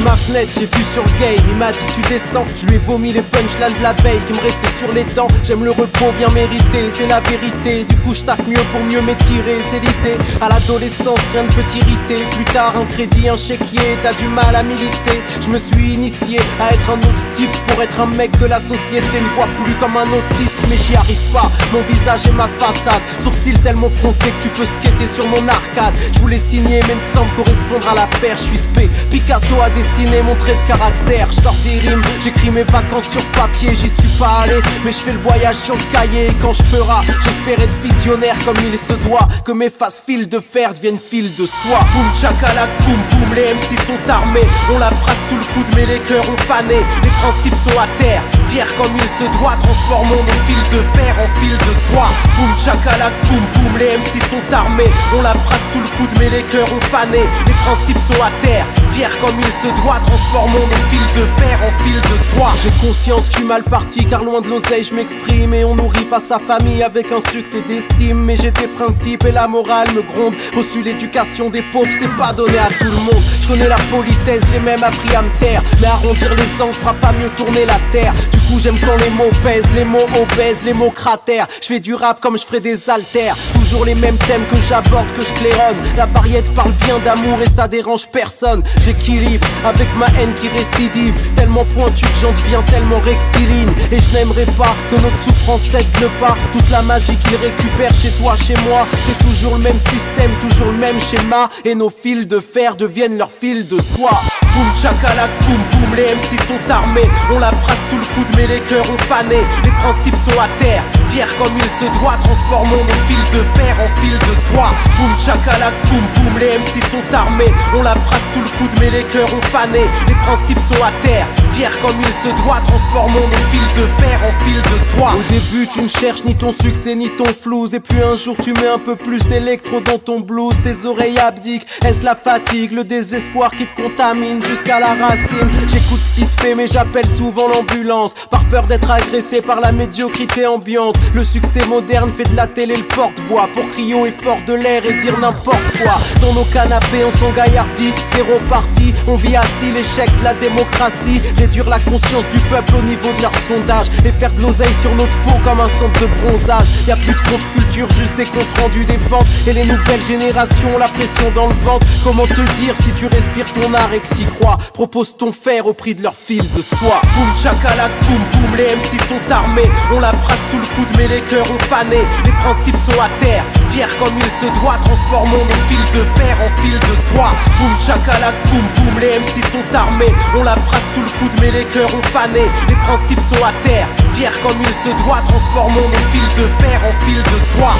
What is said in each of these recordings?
ma fenêtre, j'ai vu sur le game, il m'a dit tu descends. Je lui ai vomi les punchlines de la veille qui me restaient sur les dents. J'aime le repos bien mérité, c'est la vérité. Du coup je taffe mieux pour mieux m'étirer, c'est l'idée. À l'adolescence rien ne peut t'irriter. Plus tard un crédit, un chéquier, t'as du mal à militer. Je me suis initié à être un autre type pour être un mec que la société ne voit plus comme un autiste. Mais j'y arrive pas, mon visage et ma façade. Sourcils tellement froncés que tu peux skater sur mon arcade. Je voulais signer mais ne semble correspondre à l'affaire. Je suis spé, Picasso a dessiné mon trait de caractère. Je sors des rimes, j'écris mes vacances sur papier. J'y suis pas allé, mais je fais le voyage sur le cahier. Et quand je ferai, j'espère être visionnaire comme il se doit. Que mes faces fil de fer deviennent fil de soie. Boum chakalak, boum boum, les MC sont armés. On la phrase sous le coude mais les cœurs ont fané. Les principes sont à terre, fiers comme il se doit. Transformons nos fils de fer en fil de soie. Boum chakalak, boum boum, les MC sont armés. On la phrase sous le coude mais les cœurs ont fané. Les principes sont à terre, fiers comme il se doit. Transformons nos fils de fer en fil de soie. J'ai conscience que je suis mal parti car loin de l'oseille je m'exprime. Et on nourrit pas sa famille avec un succès d'estime. Mais j'ai des principes et la morale me gronde. Reçu l'éducation des pauvres, c'est pas donné à tout le monde. Je connais la politesse, j'ai même appris à me taire. Mais arrondir les angles fera pas mieux tourner la terre. Du coup j'aime quand les mots pèsent, les mots obèsent, les mots cratères. Je fais du rap comme je ferais des haltères. Toujours les mêmes thèmes que j'aborde, que je claironne. La variété parle bien d'amour et ça dérange personne. J'équilibre avec ma haine qui récidive. Tellement pointu que j'en deviens tellement rectiligne. Et je n'aimerais pas que notre souffrance cède le pas. Toute la magie qu'ils récupèrent chez toi, chez moi. C'est toujours le même système, toujours le même schéma. Et nos fils de fer deviennent leurs fils de soie. Boum chakalak, boum boum, les MC sont armés. On la phrase sous le coude mais les cœurs ont fané. Les principes sont à terre, fiers comme il se doit. Transformons nos fils de fer en fil de soie. Boum chakalak, boum boum, les MC sont armés. On la phrase sous le coude mais les cœurs ont fané. Les principes sont à terre, fiers comme il se doit. Transformons nos fils de fer en fil de soie. Au début tu ne cherches ni ton succès ni ton flouze. Et puis un jour tu mets un peu plus d'électro dans ton blues. Tes oreilles abdiquent, est-ce la fatigue, le désespoir qui te contamine jusqu'à la racine? J'écoute ce qui se fait mais j'appelle souvent l'ambulance. Par peur d'être agressé par la médiocrité ambiante. Le succès moderne fait de la télé le porte-voix. Pour crier haut et fort de l'air et dire n'importe quoi. Dans nos canapés on s'engaillardit, zéro parti. On vit assis l'échec de la démocratie. Réduire la conscience du peuple au niveau de leur sondage. Et faire de l'oseille sur notre peau comme un centre de bronzage. Y'a plus de contre-culture, juste des comptes rendus des ventes. Et les nouvelles générations, la pression dans le ventre. Comment te dire si tu respires ton art et que t'y crois? Propose ton fer au prix de leur fil de soie. Boum chakalak, boum boum, les MC sont armés. On la phrase sous le coude mais les cœurs ont fané. Les principes sont à terre, fiers comme il se doit. Transformons nos fils de fer en fil de soie. Boum chakalak, boum boum, les MC sont armés. On la phrase sous le coude mais les cœurs ont fané. Les principes sont à terre, fiers comme il se doit. Transformons nos fils de fer en fil de soie.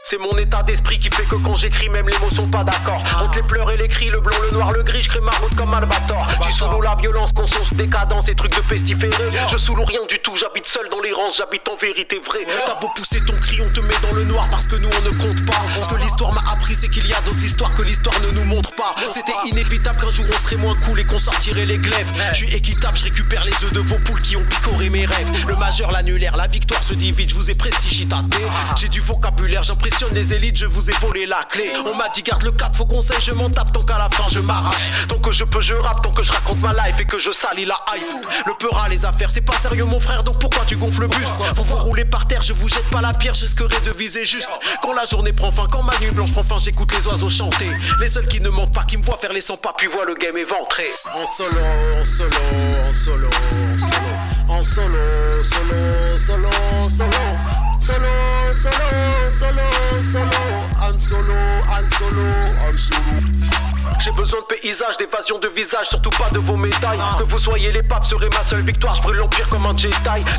C'est mon état d'esprit qui fait que quand j'écris même les mots sont pas d'accord. Entre les pleurs et les cris, le blanc, le noir, le gris, je crée ma route comme Albator. Tu sous l'eau la violence, mensonge, décadence et trucs de pestiféré. Je sous l'eau rien du tout, j'habite seul dans les rangs, j'habite en vérité vraie. T'as beau pousser ton cri, on te met dans le noir parce que nous on ne compte pas. Ce que l'histoire m'a appris c'est qu'il y a d'autres histoires que l'histoire ne nous montre pas. C'était inévitable qu'un jour on serait moins cool et qu'on sortirait les glaives. Je suis équitable, je récupère les œufs de vos poules qui ont picoré mes rêves. Le majeur, l'annulaire, la victoire se divise, je vous ai prestigitaté. J'ai du vocabulaire, j'impressionne les élites, je vous ai volé la clé. On m'a dit garde le cap, faut conseil, je m'en tape tant qu'à la fin je m'arrache. Tant que je peux je rappe, tant que je raconte ma life et que je salis la hype. Le peur à les affaires, c'est pas sérieux mon frère, donc pourquoi tu gonfles le buste? Vous vous roulez par terre, je vous jette pas la pierre, j'risquerai de viser juste. Quand la journée prend fin, quand ma nuit blanche prend fin, j'écoute les oiseaux chanter. Les seuls qui ne mentent pas, qui me voient faire les 100 pas, puis voient le game éventré. En solo, en solo, en solo, en solo, en solo, solo, solo, solo, solo. J'ai besoin de paysage, d'évasion de visage, surtout pas de vos médailles. Que vous soyez les papes serait ma seule victoire, je brûle l'empire comme un Jedi.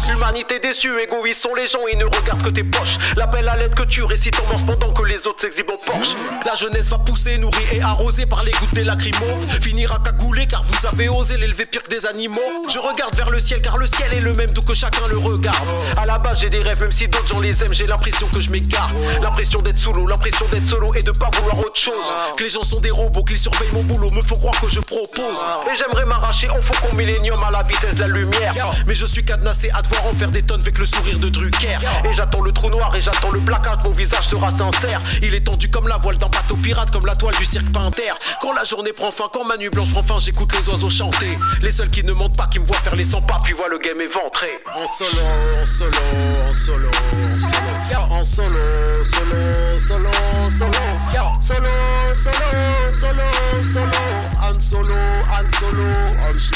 L'humanité déçue, égoïstes sont les gens, ils ne regardent que tes poches. L'appel à l'aide que tu récites en manche pendant que les autres s'exhibent en Porsche. La jeunesse va pousser, nourrie et arrosée par les gouttes des lacrymos. Finira cagoulé car vous avez osé l'élever pire que des animaux. Je regarde vers le ciel car le ciel est le même d'où que chacun le regarde. À la base j'ai des rêves, même si d'autres gens les aiment, j'ai l'impression que je m'égare. L'impression d'être sous l'eau, l'impression d'être solo et de pas vouloir autre chose. Que les gens sont des robots, qu'ils surveillent mon boulot, me font croire que je propose. Et j'aimerais m'arracher en faucon millénium à la vitesse de la lumière. Mais je suis cadenassé à devoir en faire des tonnes avec le sourire de Drucker. Et j'attends le trou noir et j'attends le placard, mon visage sera sincère. Il est tendu comme la voile d'un bateau pirate, comme la toile du cirque Pinter. Quand la journée prend fin, quand ma nuit blanche prend fin, j'écoute les oiseaux chanter. Les seuls qui ne mentent pas, qui me voient faire les 100 pas, puis voient le game éventré. En solo, en solo, en solo, en solo, en solo, solo, solo, solo, solo, solo, solo, solo, en solo, en solo, en solo.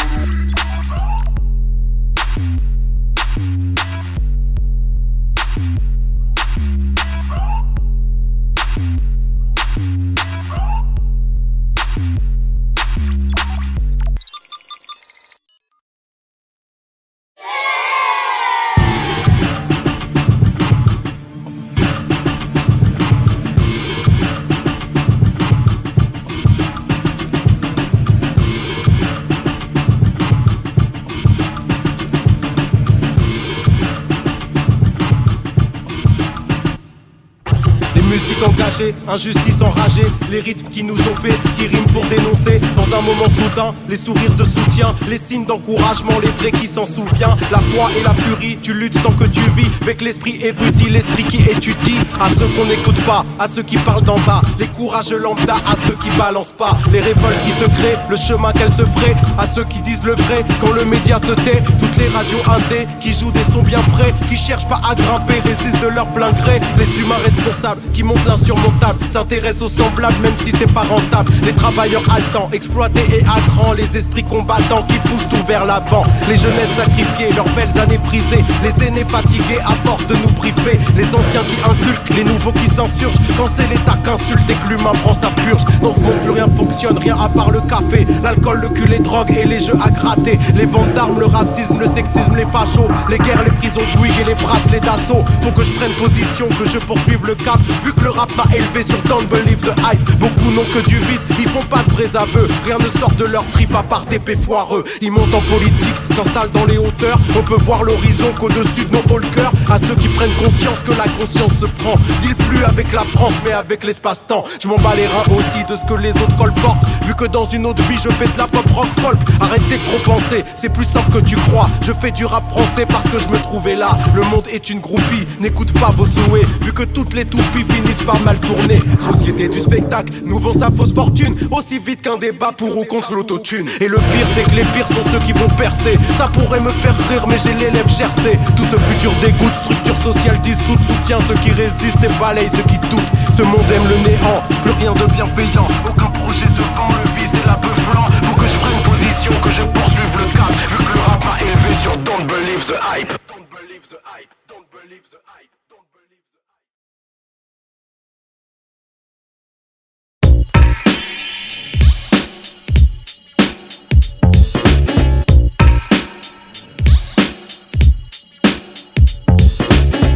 Engagé, injustice enragée, les rythmes qui nous ont fait, qui riment pour dénoncer. Dans un moment soudain, les sourires de soutien, les signes d'encouragement, les vrais qui s'en souviennent. La foi et la furie, tu luttes tant que tu vis, avec l'esprit érudit, l'esprit qui étudie. À ceux qu'on n'écoute pas, à ceux qui parlent d'en bas, les courageux lambda, à ceux qui balancent pas, les révoltes qui se créent, le chemin qu'elles se feraient, à ceux qui disent le vrai quand le média se tait. Toutes les radios indés qui jouent des sons bien frais, qui cherchent pas à grimper, résistent de leur plein gré. Les humains responsables qui montent l'insurmontable, s'intéressent aux semblables même si c'est pas rentable. Les travailleurs haletants, exploités et à grands, les esprits combattants qui poussent tout vers l'avant. Les jeunesses sacrifiées, leurs belles années brisées, les aînés fatigués à force de nous priver, les anciens qui inculquent, les nouveaux qui s'insurgent. Quand c'est l'État qu'insulte et que l'humain prend sa purge. Dans ce monde plus rien fonctionne, rien à part le café, l'alcool, le cul, les drogues et les jeux à gratter. Les ventes d'armes, le racisme, le sexisme, les fachos, les guerres, les prisons de Bouygues et les bracelets d'assaut. Faut que je prenne position, que je poursuive le cap, vu que le rap m'a élevé sur Don't Believe the Hype. Beaucoup n'ont que du vice, ils font pas de vrais aveux. Rien ne sort de leur trip à part d'épées foireux. Ils montent en politique, s'installent dans les hauteurs. On peut voir l'horizon qu'au-dessus de nos hauts le cœur. À ceux qui prennent conscience que la conscience se prend. Deal plus avec la France mais avec l'espace-temps. Je m'en bats les reins aussi de ce que les autres colportent. Vu que dans une autre vie je fais de la pop rock folk. Arrêtez de trop penser, c'est plus simple que tu crois. Je fais du rap français parce que je me trouvais là. Le monde est une groupie, n'écoute pas vos souhaits. Vu que toutes les toupies finissent par mal tourner. Société du spectacle, nous vend sa fausse fortune aussi vite qu'un débat pour ou contre l'autotune. Et le pire c'est que les pires sont ceux qui vont percer. Ça pourrait me faire rire mais j'ai les lèvres gercées. Tout ce futur dégoûte, structure sociale dissoute. Soutient ceux qui résistent et balaye ceux qui doutent. Ce monde aime le néant, plus rien de bienveillant. Aucun projet devant le vice et la peu flanc. Faut que je prenne position, que je poursuive le cap. Vu que le rap m'a élevé sur Don't Believe the Hype. Don't believe the hype, don't believe the hype, don't believe the hype.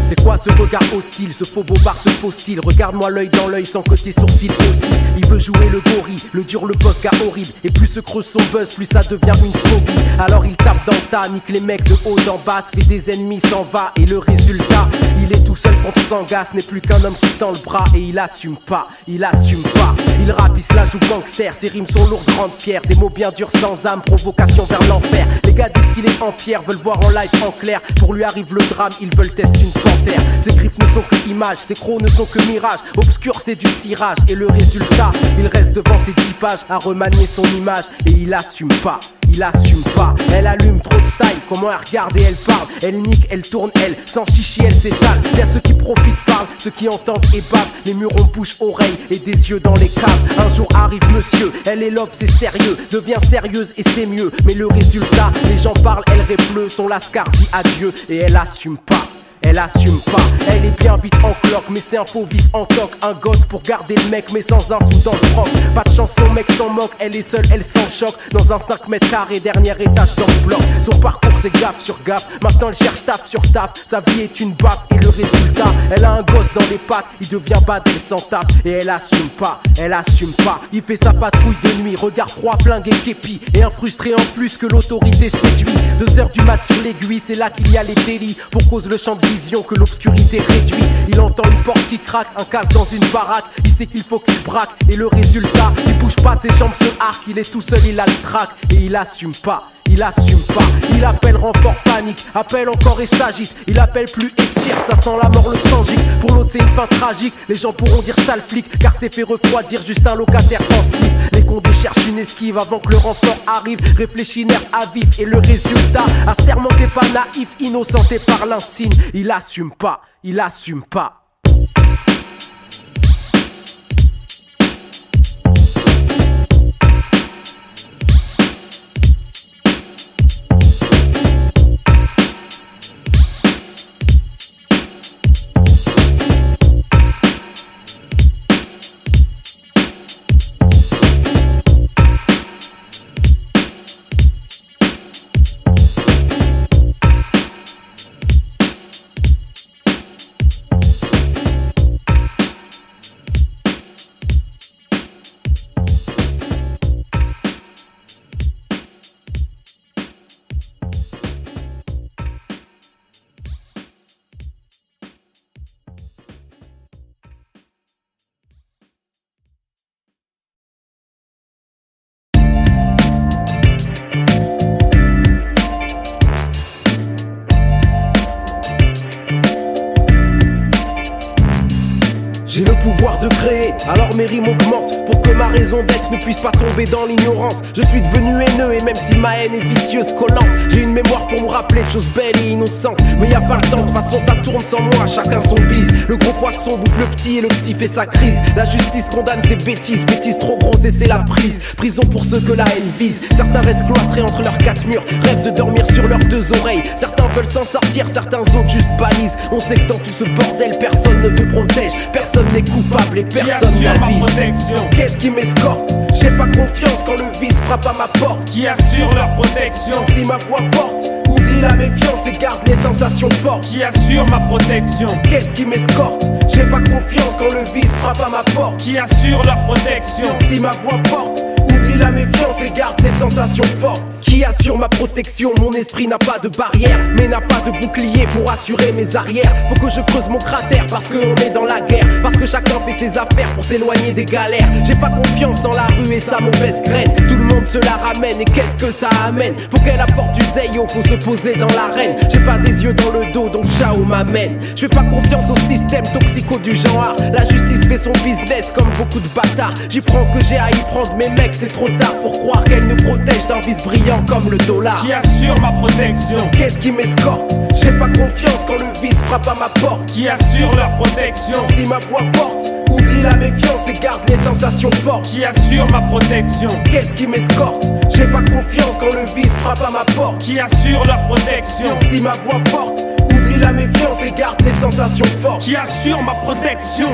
C'est quoi ce regard hostile, ce faux bobard, ce faux style? Regarde-moi l'œil dans l'œil sans que tes sourcils aussi. Il veut jouer le gorille, le dur, le boss, gars horrible. Et plus se creuse son buzz, plus ça devient une phobie. Alors il tape dans le tas, nique les mecs de haut en bas, se fait des ennemis, s'en va. Et le résultat, il est tout seul contre Sangas. N'est plus qu'un homme qui tend le bras et il assume pas, il assume pas. Il rappe, il se la joue gangster, ses rimes sont lourdes, grandes, fières. Des mots bien durs sans âme, provocation vers l'enfer. Les gars disent qu'il est en pierre, veulent voir en live en clair. Pour lui arrive le drame, ils veulent tester une panthère. Ses griffes ne sont que images, ses crocs ne sont que mirages. Obscur c'est du cirage et le résultat, il reste devant ses 10 pages à remanier son image. Et il assume pas, il assume pas. Elle allume trop de style, comment elle regarde et elle parle. Elle nique, elle tourne, elle, sans chichi elle s'étale. Y'a ceux qui profitent parlent, ceux qui entendent et bavent. Les murs ont bouche, oreille et des yeux dans les caves. Un jour arrive monsieur, elle est love, c'est sérieux. Devient sérieuse et c'est mieux. Mais le résultat, les gens parlent, elle répleu. Son lascar dit adieu et elle assume pas. elle assume pas. Elle est bien vite en cloque, mais c'est un faux vice en toc. Un gosse pour garder le mec, mais sans un sou dans le froc. Pas de chance, son mec s'en moque, elle est seule, elle s'en choque. Dans un 5 mètres carrés, dernier étage dans le bloc. Son parcours c'est gaffe sur gaffe, maintenant elle cherche taf sur taf. Sa vie est une baffe et le résultat, elle a un gosse dans les pattes, il devient bad, elle s'en tape. Et elle assume pas, elle assume pas. Il fait sa patrouille de nuit, regard froid, flingue et képi. Et un frustré en plus que l'autorité séduit. 2 heures du mat sur l'aiguille, c'est là qu'il y a les délits. Pour cause le champ de vision que l'obscurité réduit. Il entend une porte qui craque, un casse dans une baraque. Il sait qu'il faut qu'il braque et le résultat, il bouge pas, ses jambes se arquent. Il est tout seul, il a le trac et il assume pas. Il assume pas, il appelle renfort panique, appelle encore et s'agite. Il appelle plus et tire, ça sent la mort, le sang gicle. Pour l'autre c'est une fin tragique, les gens pourront dire sale flic, car c'est fait refroidir juste un locataire en slip. Les condés cherchent une esquive avant que le renfort arrive. Réfléchis nerf à vif et le résultat, assermenté pas naïf, innocenté par l'insigne. Il assume pas, il assume pas. J'ai le pouvoir de créer, alors mes rimes augmentent pour que ma raison d'être ne puisse pas tomber dans l'ignorance. Je suis devenu haineux et même si ma haine est vicieuse, collante, j'ai une mémoire pour me rappeler de choses belles et innocentes. Mais y a pas le temps, de toute façon ça tourne sans moi, chacun son bise. Le gros poisson bouffe le petit et le petit fait sa crise. La justice condamne ses bêtises, bêtises trop grosses et c'est la prise. Prison pour ceux que la haine vise. Certains restent cloîtrés entre leurs 4 murs, rêvent de dormir sur leurs 2 oreilles. Certains veulent s'en sortir, certains autres juste balisent. On sait que dans tout ce bordel personne ne te protège, personne n'est coupable et personne n'avise. Qu'est-ce qui m'escorte? J'ai pas confiance quand le vice frappe à ma porte. Qui assure leur protection? Si ma voix porte, oublie la méfiance et garde les sensations fortes. Qui assure ma protection? Qu'est-ce qui m'escorte? J'ai pas confiance quand le vice frappe à ma porte. Qui assure leur protection? Si ma voix porte, oublie la méfiance et garde les sensations fortes. Qui assure ma protection? Mon esprit n'a pas de barrière, mais n'a pas de bouclier pour assurer mes arrières. Faut que je creuse mon cratère parce qu'on est dans la guerre, parce que chacun fait ses affaires pour s'éloigner des galères. J'ai pas confiance en la rue et sa mauvaise graine. Tout le monde se la ramène et qu'est-ce que ça amène? Pour qu'elle apporte du zeyo, faut se poser dans l'arène. J'ai pas des yeux dans le dos donc ciao m'amène. Je fais pas confiance au système toxico du genre. La justice fait son business comme beaucoup de bâtards. J'y prends ce que j'ai à y prendre, mais mec c'est trop tard pour croire qu'elle nous protège d'un vice brillant comme le dollar. Qui assure ma protection? Qu'est-ce qui m'escorte? J'ai pas confiance quand le vice frappe à ma porte. Qui assure leur protection? Si ma voix porte, oublie la méfiance et garde les sensations fortes. Qui assure ma protection? Qu'est-ce qui m'escorte? J'ai pas confiance quand le vice frappe à ma porte. Qui assure leur protection? Si ma voix porte, oublie la méfiance et garde les sensations fortes. Qui assure ma protection?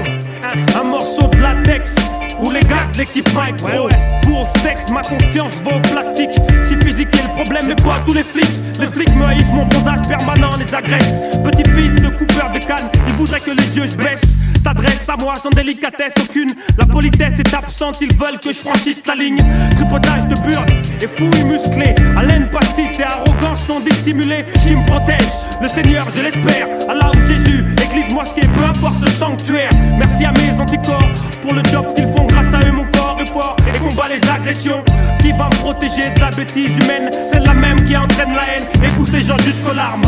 Un morceau de latex ou les gars de l'équipement est pro. Pour le sexe, ma confiance vaut au plastique. Si physique est le problème, mais pas tous les flics. Les flics me haïssent, mon bronzage permanent les agresse. Petit fils de coupeur de canne, ils voudraient que les yeux je baisse. S'adresse à moi sans délicatesse aucune. La politesse est absente, ils veulent que je franchisse la ligne. Tripotage de burg et fouille musclée. Haleine pastis et arrogance non dissimulée qui me protège. Le Seigneur, je l'espère, Allah ou Jésus, église mosquée, peu importe le sanctuaire. Merci à mes anticorps pour le job qu'ils font. Grâce à eux mon corps est fort et combat les agressions. Qui va me protéger de la bêtise humaine? Celle-là même qui entraîne la haine et pousse les gens jusqu'aux larmes.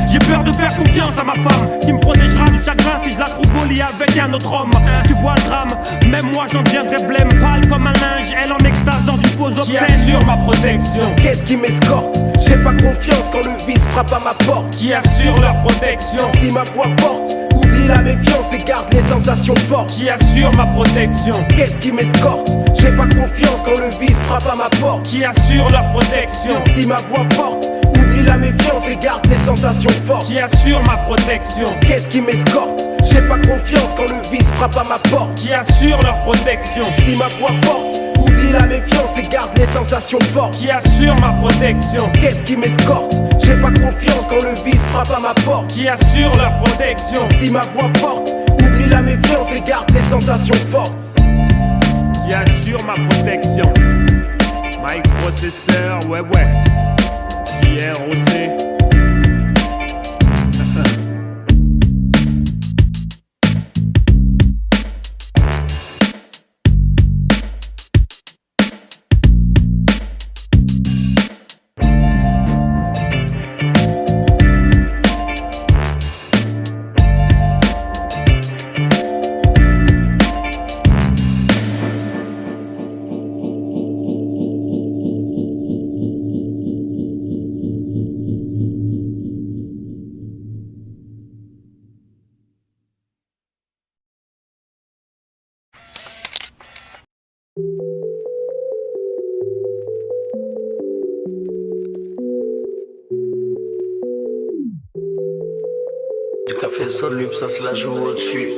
J'ai peur de faire confiance à ma femme qui me protégera du chagrin si je la trouve au lit avec un autre homme. Tu vois le drame, même moi j'en deviendrai blême. Pâle comme un linge, elle en extase dans une pose obscène. Qui assure ma protection? Qu'est-ce qui m'escorte? J'ai pas confiance quand le vice frappe à ma porte. Qui assure leur protection? Si ma voix porte, oublie la méfiance et garde les sensations fortes. Qui assure ma protection? Qu'est-ce qui m'escorte? J'ai pas confiance quand le vice frappe à ma porte. Qui assure leur protection? Si ma voix porte, oublie la méfiance et garde garde les sensations fortes. Qui assure ma protection. Qu'est-ce qui m'escorte? J'ai pas confiance quand le vice frappe à ma porte. Qui assure leur protection. Si ma voix porte, oublie la méfiance et garde les sensations fortes. Qui assure ma protection. Qu'est-ce qui m'escorte? J'ai pas confiance quand le vice frappe à ma porte. Qui assure leur protection. Si ma voix porte, oublie la méfiance et garde les sensations fortes. Qui assure ma protection. Mike processeur, ouais. JROC. Du café soluble, ça se la joue au-dessus.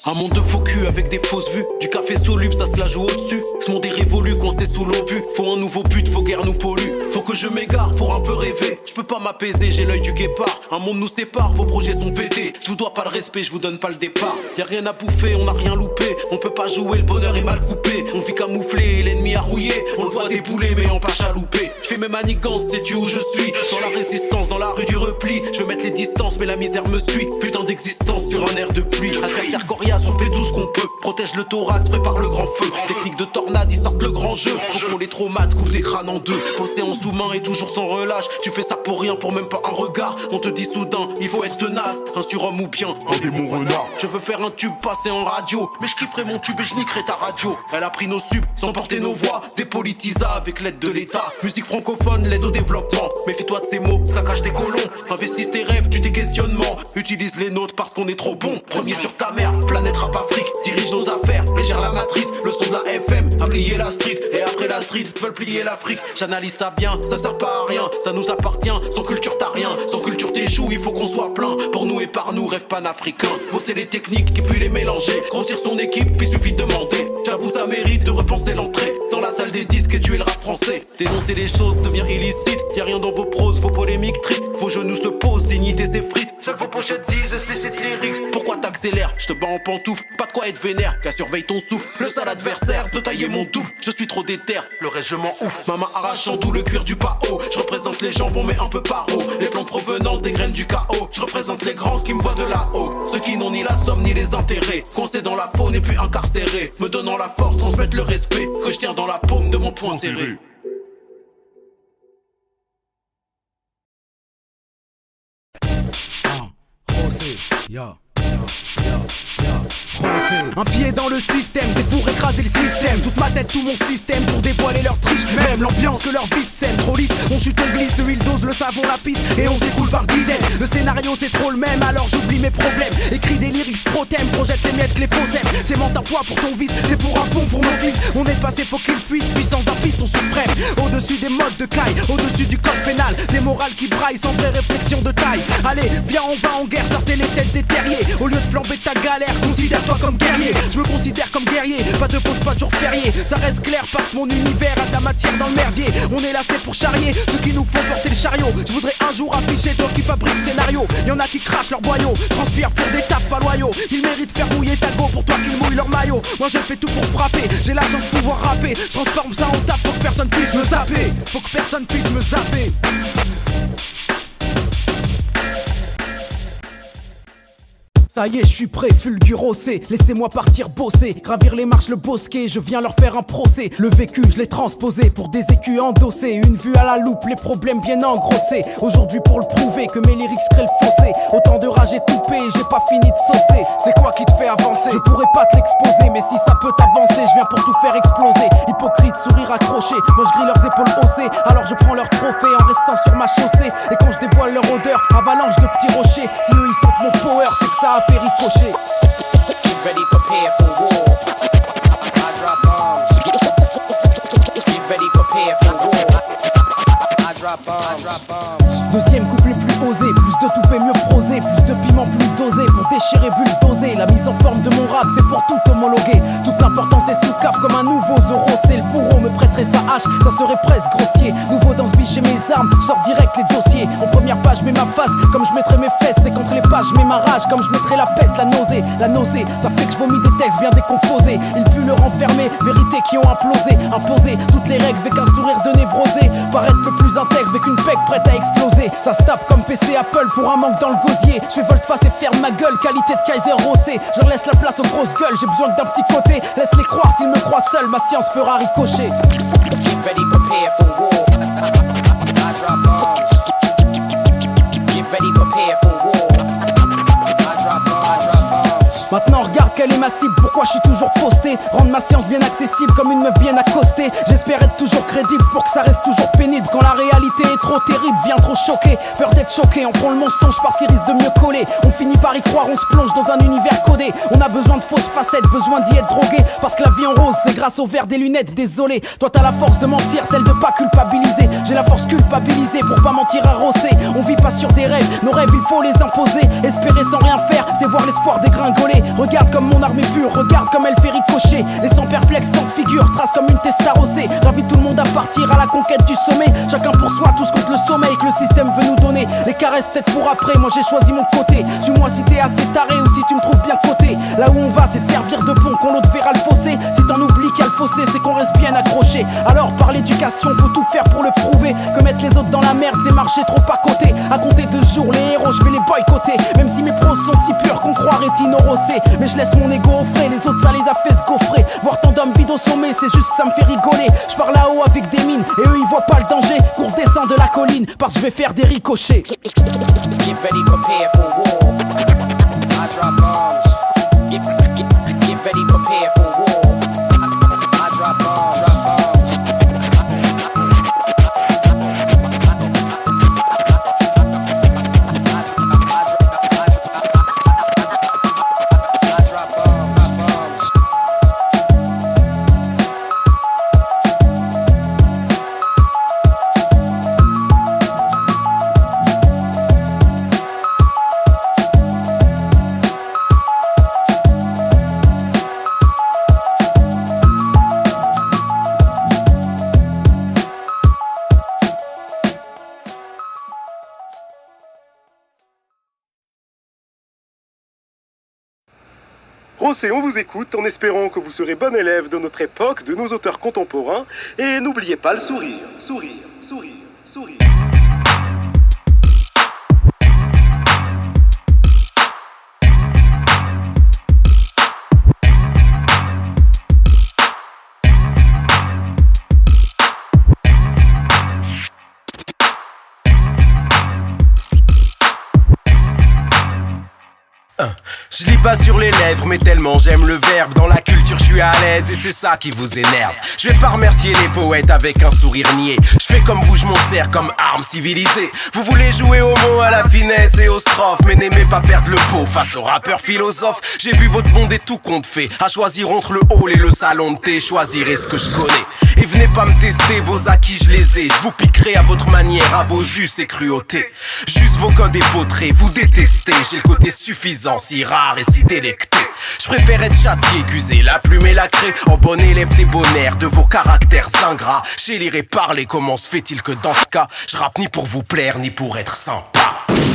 Un monde de faux cul avec des fausses vues. Du café soluble, ça se la joue au-dessus. Ce monde est révolu, coincé sous l'obus. Faut un nouveau but, faut guère nous pollue. Faut que je m'égare pour un peu rêver. Je peux pas m'apaiser, j'ai l'œil du guépard. Un monde nous sépare, vos projets sont pétés. Je vous dois pas le respect, je vous donne pas le départ. Y'a rien à bouffer, on a rien loupé. On peut pas jouer, le bonheur est mal coupé. On vit camouflé, l'ennemi a rouillé. On le voit débouler, mais en pas chaloupé. Je fais mes manigances, sais-tu où je suis? Dans la résistance, dans la rue du repli. Je veux mettre les distances, mais la misère me suit. Putain d'existence sur un air de pluie. Adversaire coriace, on fait tout ce qu'on peut. Protège le thorax, prépare le grand feu. Technique de tornade, ils sortent le grand jeu. Faut qu'on les traumates, coupe des crânes en deux. Océan sous-main et toujours sans relâche. Tu fais ça pour rien, pour même pas un regard. On te dit soudain, il faut être tenace. Un surhomme ou bien un démon renard. Je veux faire un tube passer en radio. Mais je kifferai mon tube et je niquerai ta radio. Elle a pris nos subs, sans porter nos voix. Dépolitisa avec l'aide de l'État. Musique francophone, l'aide au développement. Méfie-toi de ces mots, ça cache des colons. Investis tes rêves, tu tes questionnements. Utilise les nôtres parce qu'on est trop bon. Premier sur ta mère, planète rap Afrique. Dirige nos affaires, légère la matrice. Le son de la FM, a plié la street. Et après la street, veulent plier l'Afrique. J'analyse ça bien, ça sert pas à rien. Ça nous appartient, sans culture t'as rien. Sans culture t'échoues, il faut qu'on soit plein. Pour nous et par nous, rêve panafricain. Bosser les techniques, qui puis les mélanger. Grossir son équipe, puis suffit de demander. J'avoue ça mérite de repenser l'entrée. Dans la salle des disques et tuer le rap français. Dénoncer les choses devient illicite. Y'a rien dans vos proses, vos polémiques tristes. Vos genoux se posent, dignité s'effrite. Seules vos pochettes disent explicite lyrics. Pourquoi t'accélères? Je te bats en pantoufle. Pas de quoi être vénère, qu'à surveille ton souffle. Le sale adversaire, de tailler mon double. Je suis trop déter, le reste je m'en ouf. Ma main arrachant tout le cuir du pao. Je représente les jambons mais un peu paro. Les plans provenant des graines du chaos. Je représente les grands qui me voient de là-haut. Ceux qui n'ont ni la somme ni les intérêts. Coincés dans la faune et puis incarcérés. Me donnant la force, transmettre le respect que je tiens dans la paume de mon poing serré. Un pied dans le système, c'est pour écraser le système. Toute ma tête, tout mon système pour dévoiler leur triche. Même l'ambiance que leur vice sème. Trop lisse, on chute, on glisse, eux ils dosent le savon, la piste. Et on s'écoule par dizaines. Le scénario c'est trop le même, alors j'oublie mes problèmes. Écris des lyrics pro-thème, projette les miettes que les faux aiment. C'est ment à poids pour ton vice, c'est pour un pont pour mon fils. On est passé, faut qu'il puisse, puissance d'un piston suprême. Au-dessus des modes de caille, au-dessus du code pénal. Des morales qui braillent sans vraie réflexion de taille. Allez, viens on va en guerre, sortez les têtes des terriers. Au lieu de flamber ta galère, considère-toi comme guerrier. Je me considère comme guerrier, pas de pause, pas de jour férié. Ça reste clair parce que mon univers a de la matière dans le merdier. On est là c'est pour charrier ceux qui nous font porter le chariot. Je voudrais un jour afficher toi qui fabrique le scénario. Y'en a qui crachent leur boyau, transpirent pour des tapes pas loyaux. Ils méritent faire mouiller ta go, pour toi ils mouillent leur maillot. Moi je fais tout pour frapper, j'ai la chance de pouvoir rapper. Je transforme ça en taf, faut que personne puisse me zapper. Faut que personne puisse me zapper. Ça y est, je suis prêt, fulgurosé. Laissez-moi partir bosser, gravir les marches, le bosquet. Je viens leur faire un procès. Le vécu, je l'ai transposé pour des écus endossés. Une vue à la loupe, les problèmes bien engrossés. Aujourd'hui pour le prouver que mes lyrics créent le fossé. Autant de rage étouffée, j'ai pas fini de saucer. C'est quoi qui te fait avancer? Je pourrais pas te l'exposer, mais si ça peut t'avancer, je viens pour tout faire exploser. Hypocrite, sourire accroché, moi je grille leurs épaules haussées. Alors je prends leur trophée en restant sur ma chaussée. Et quand je dévoile leur odeur, avalanche de petits rochers. Si eux ils sentent mon power, c'est que ça a fait ricocher. Get ready, prepare for war. I drop bombs. Get ready, prepare for war. Deuxième couplet plus osé, plus de toupet mieux prosé, plus de piment plus dosé pour déchirer bulldozer. La mise en forme de mon rap c'est pour tout homologuer. Toute l'importance est sous cap comme un nouveau Zoro. C'est le bourreau me prêterait sa hache, ça serait presque grossier. Nouveau dans ce biche j'ai mes armes, je sors direct les dossiers. En première page mets ma face, comme je mettrais mes fesses. Et contre les pages je mets ma rage, comme je mettrais la peste. La nausée, ça fait que je vomis des textes bien décomposés. Ils puent le renfermer, vérités qui ont implosé. Imposer toutes les règles avec un sourire de névrosé. Paraître le plus intègre avec une pec prête à exploser. Ça se tape comme PC Apple pour un manque dans le gosier. Je fais volte-face et ferme ma gueule, qualité de Kaiser Rossé. Je leur laisse la place aux grosses gueules, j'ai besoin que d'un petit côté. Laisse-les croire s'ils me croient seul, ma science fera ricocher. Get ready, prepare for war. I drop bombs. Get ready, prepare for war. I drop bombs. Maintenant regarde quelle est ma cible, pourquoi je suis toujours posté. Rendre ma science bien accessible comme une meuf bien accostée. J'espère être toujours crédible pour que ça reste toujours pénible. Quand la réalité est trop terrible, vient trop choquer. Peur d'être choqué, on prend le mensonge parce qu'il risque de mieux coller. On finit par y croire, on se plonge dans un univers codé. On a besoin de fausses facettes, besoin d'y être drogué. Parce que la vie en rose, c'est grâce au verre des lunettes, désolé. Toi t'as la force de mentir, celle de pas culpabiliser. J'ai la force culpabilisée pour pas mentir à rosser. On vit pas sur des rêves, nos rêves il faut les imposer. Espérer sans rien faire, c'est voir l'espoir dégringoler. Regarde comme mon arme est pure, regarde comme elle fait ricocher. Laissant perplexe tant de figures, trace comme une testarocée. J'invite tout le monde à partir à la conquête du sommet. Chacun pour soi, tous contre le sommeil que le système veut nous donner. Les caresses peut-être pour après, moi j'ai choisi mon côté. Suis-moi si t'es assez taré ou si tu me trouves bien coté. Là où on va c'est servir de pont, qu'on l'autre verra le fossé. Si t'en oublies qu'il y a le fossé, c'est qu'on reste bien accroché. Alors par l'éducation, faut tout faire pour le prouver. Que mettre les autres dans la merde, c'est marcher trop à côté. À compter 2 jours, les héros, je vais les boycotter. Même si mes pros sont si purs qu'on croirait inorossé. Mais je laisse mon ego au frais, les autres ça les a fait se gaufrer. Voir tant d'hommes vides au sommet, c'est juste que ça me fait rigoler. Je pars là-haut avec des mines, et eux ils voient pas le danger. Qu'on redescend de la colline, parce que je vais faire des ricochets. Get ready, prepare for war. I drop bombs. Get ready, prepare for war. I drop bombs. Rossé, on vous écoute en espérant que vous serez bon élève de notre époque, de nos auteurs contemporains. Et n'oubliez pas le sourire, sourire, sourire, sourire. Je lis pas sur les lèvres, mais tellement j'aime le verbe. Dans la culture, je suis à l'aise et c'est ça qui vous énerve. Je vais pas remercier les poètes avec un sourire niais. Je fais comme vous, je m'en sers comme arme civilisée. Vous voulez jouer au mot à la finesse et aux strophes, mais n'aimez pas perdre le pot face aux rappeurs philosophes. J'ai vu votre monde et tout compte fait. À choisir entre le hall et le salon de thé, choisirez ce que je connais. Et venez pas me tester, vos acquis je les ai. Je vous piquerai à votre manière, à vos us et cruautés. Juste vos codes et vautrés, vous détestez. J'ai le côté suffisant, si rare et si délecté. Je préfère être châtié qu'user la plume et la craie. En bon élève des bonheurs de vos caractères ingrats. J'ai lire et parler, comment se fait-il que dans ce cas je rappe ni pour vous plaire ni pour être sympa.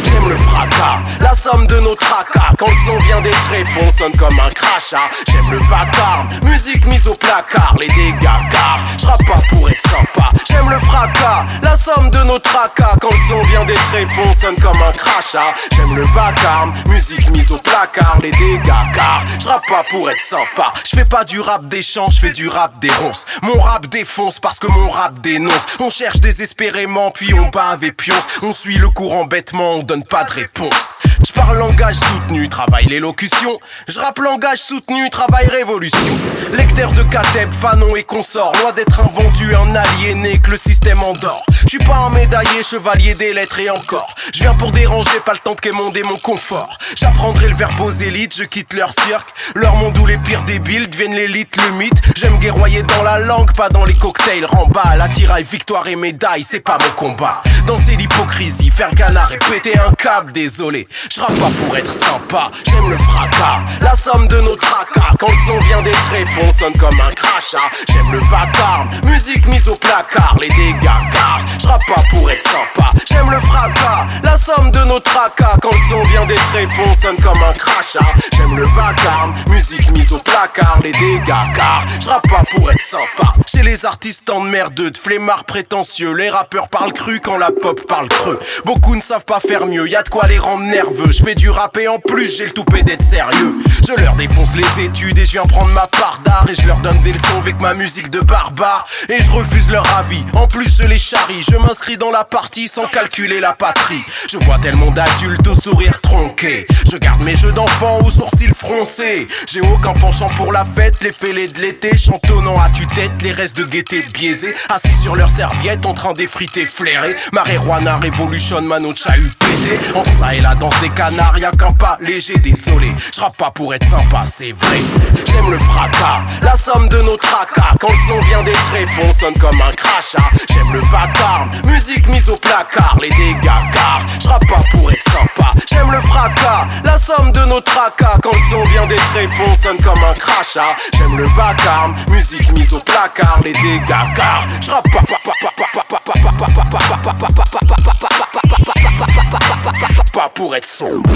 J'aime le fracas, la somme de nos tracas. Quand le son vient des tréfonds, sonne comme un crachat. J'aime le vacarme, musique mise au placard. Les dégâts car je rappe pas pour être sympa. J'aime le fracas, la somme de nos tracas. Quand le son vient des tréfonds, sonne comme un crachat. J'aime le vacarme, musique mise au placard. Les dégâts car je rappe pas pour être sympa. Je fais pas du rap des chants, je fais du rap des ronces. Mon rap défonce parce que mon rap dénonce. On cherche désespérément puis on bave et pionce. On suit le courant bêtement, on donne pas de réponse. Je parle langage soutenu, travaille l'élocution. Je rappe langage soutenu, travaille révolution. Lecteur de Kateb, Fanon et consorts. Loin d'être un vendu, un aliéné que le système endort. Je suis pas un médaillé, chevalier des lettres et encore. Je viens pour déranger, pas le temps de quémander mon confort. J'apprendrai le verbe aux élites, je quitte leur cirque. Leur monde où les pires débiles deviennent l'élite, le mythe. J'aime guerroyer dans la langue, pas dans les cocktails. Remballe, attirail, victoire et médaille, c'est pas mon combat. Danser l'hypocrisie, faire le canard et péter un câble, désolé. Je rappe pas pour être sympa, j'aime le fracas. La somme de nos tracas, quand le son vient des tréfonds, sonne comme un crachat. J'aime le vacarme, musique mise au placard, les dégâts car je rappe pas pour être sympa. J'aime le fracas, la somme de nos tracas, quand le son vient des tréfonds, sonne comme un crachat. J'aime le vacarme, musique mise au placard, les dégâts car je rappe pas pour être sympa. Chez les artistes en merdeux, de flemmards prétentieux, les rappeurs parlent cru quand la pop parle creux. Beaucoup ne savent pas faire mieux, y'a de quoi les rendre nerveux. Je fais du rap et en plus j'ai le toupet d'être sérieux. Je leur défonce les études et je viens prendre ma part d'art. Et je leur donne des leçons avec ma musique de barbare. Et je refuse leur avis, en plus je les charrie. Je m'inscris dans la partie sans calculer la patrie. Je vois tellement d'adultes au sourire tronqué. Je garde mes jeux d'enfants aux sourcils froncés. J'ai aucun penchant pour la fête, les fêlés de l'été, chantonnant à tue-tête les restes de gaieté biaisés. Assis sur leur serviette en train d'effriter flairé. Marijuana Revolution, mano chahut pété. Entre ça et la danse des canards, y'a qu'un pas léger, désolé. Je rappe pas pour être sympa, c'est vrai. J'aime le fracas, la somme de nos tracas. Quand le son vient des tréfonds, sonne comme un crachat. J'aime le vacarme, musique mise au placard, les dégâts car je rappe pas pour être sympa. J'aime le fracas, la somme de nos tracas. Quand le son vient des tréfonds, sonne comme un crachat. J'aime le vacarme, musique mise au placard, les dégâts car je rappe pas pour être sombre.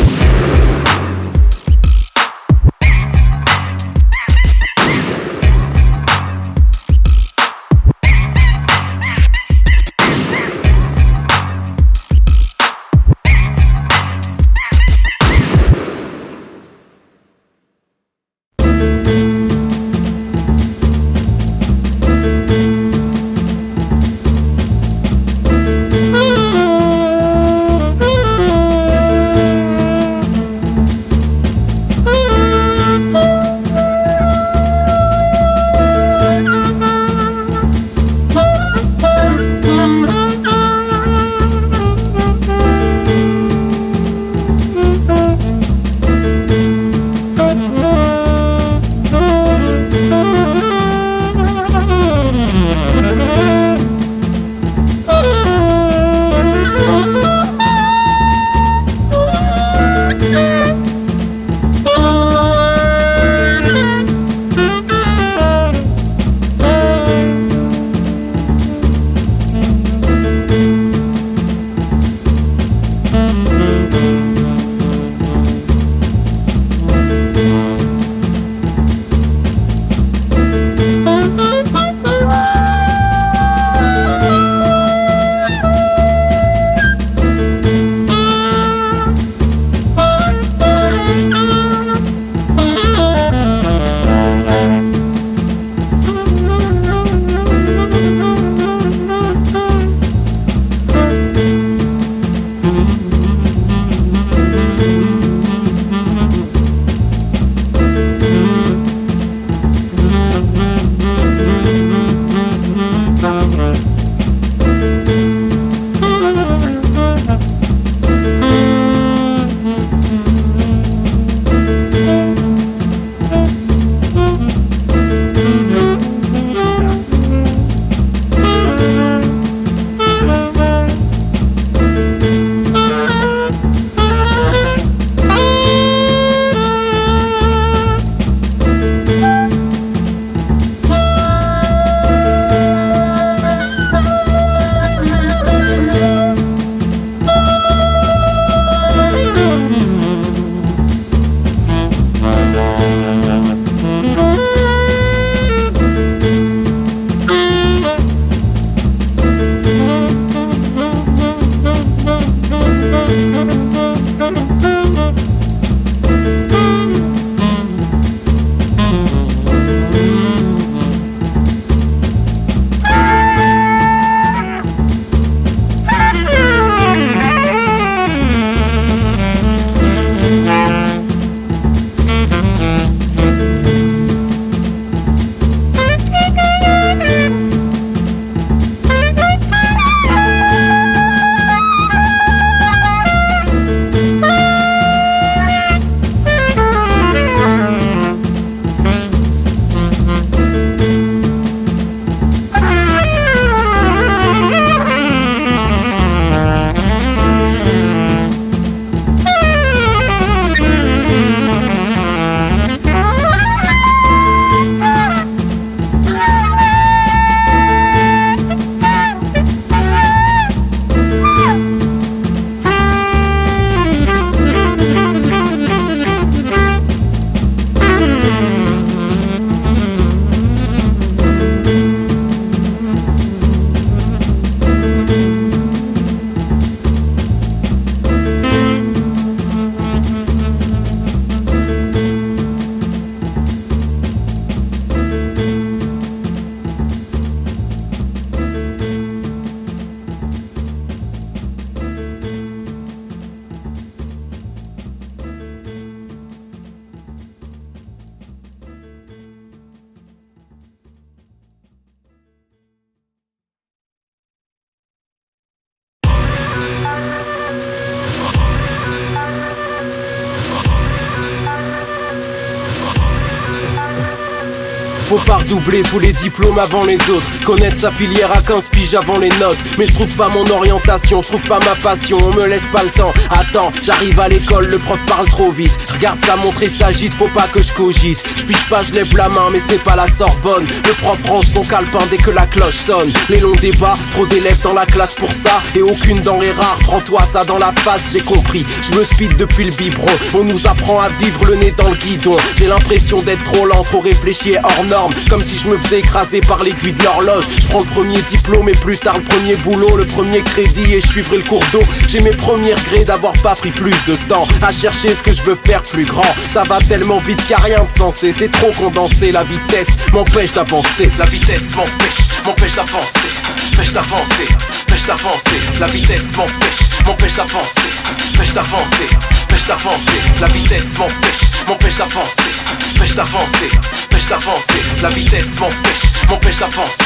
Faut pas redoubler, faut les diplômes avant les autres. Connaître sa filière à 15 piges avant les notes. Mais je trouve pas mon orientation, je trouve pas ma passion. On me laisse pas le temps, attends, j'arrive à l'école, le prof parle trop vite. Regarde sa montre et s'agite, faut pas que je cogite. Je pige pas, je lève la main, mais c'est pas la Sorbonne. Le prof range son calepin dès que la cloche sonne. Les longs débats, trop d'élèves dans la classe pour ça. Et aucune denrée rare, prends-toi ça dans la face, j'ai compris. Je me speed depuis le biberon, on nous apprend à vivre le nez dans le guidon. J'ai l'impression d'être trop lent, trop réfléchi et hors norme. Comme si je me faisais écraser par l'aiguille de l'horloge. Je prends le premier diplôme et plus tard le premier boulot, le premier crédit et je suivrai le cours d'eau. J'ai mes premiers regrets d'avoir pas pris plus de temps à chercher ce que je veux faire plus grand. Ça va tellement vite qu'il n'y a rien de sensé, c'est trop condensé. La vitesse m'empêche d'avancer. La vitesse m'empêche d'avancer. M'empêche d'avancer, m'empêche d'avancer. La vitesse m'empêche d'avancer. M'empêche d'avancer, m'empêche d'avancer. La vitesse m'empêche d'avancer. M'empêche d'avancer, m'empêche d'avancer. La vitesse m'empêche d'avancer.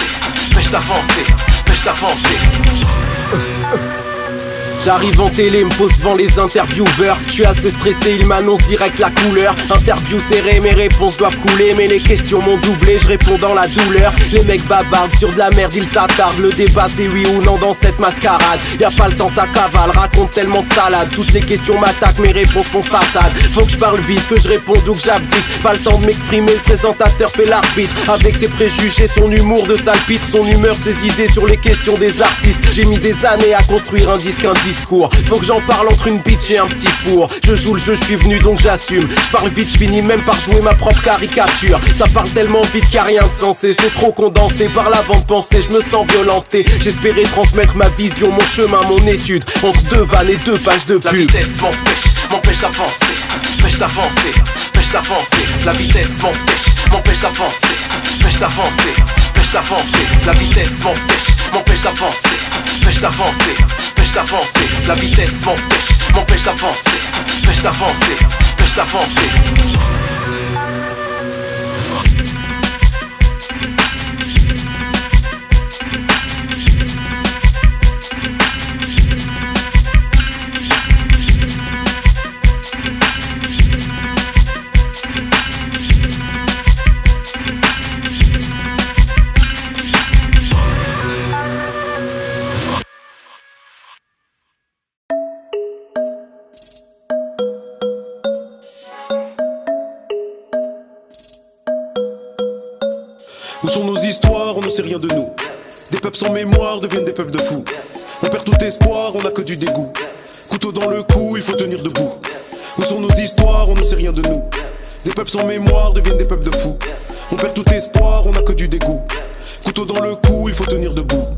M'empêche d'avancer, m'empêche d'avancer. J'arrive en télé, me pose devant les intervieweurs. Je suis assez stressé, ils m'annoncent direct la couleur. Interview serré, mes réponses doivent couler. Mais les questions m'ont doublé, je réponds dans la douleur. Les mecs bavardent sur de la merde, ils s'attardent. Le débat c'est oui ou non dans cette mascarade. Y'a pas le temps, ça cavale, raconte tellement de salade. Toutes les questions m'attaquent, mes réponses font façade. Faut que je parle vite, que je réponde ou que j'abdique. Pas le temps de m'exprimer, le présentateur fait l'arbitre. Avec ses préjugés, son humour de salpitre, son humeur, ses idées sur les questions des artistes. J'ai mis des années à construire un disque, un discours. Faut que j'en parle entre une bitch et un petit four. Je joue le jeu, je suis venu donc j'assume. Je parle vite, je finis même par jouer ma propre caricature. Ça parle tellement vite qu'il n'y a rien de sensé. C'est trop condensé par l'avant-pensée, je me sens violenté. J'espérais transmettre ma vision, mon chemin, mon étude entre deux vannes et deux pages de pub. La vitesse m'empêche d'avancer. M'empêche d'avancer, m'empêche d'avancer. La vitesse m'empêche d'avancer. M'empêche d'avancer, m'empêche d'avancer. La vitesse m'empêche d'avancer. M'empêche d'avancer, m'empêche d'avancer. La vitesse m'empêche d'avancer. M'empêche d'avancer, m'empêche d'avancer. Où sont nos histoires, on ne sait rien de nous. Des peuples sans mémoire deviennent des peuples de fous. On perd tout espoir, on n'a que du dégoût. Couteau dans le cou, il faut tenir debout. Où sont nos histoires, on ne sait rien de nous. Des peuples sans mémoire deviennent des peuples de fous. On perd tout espoir, on n'a que du dégoût. Couteau dans le cou, il faut tenir debout.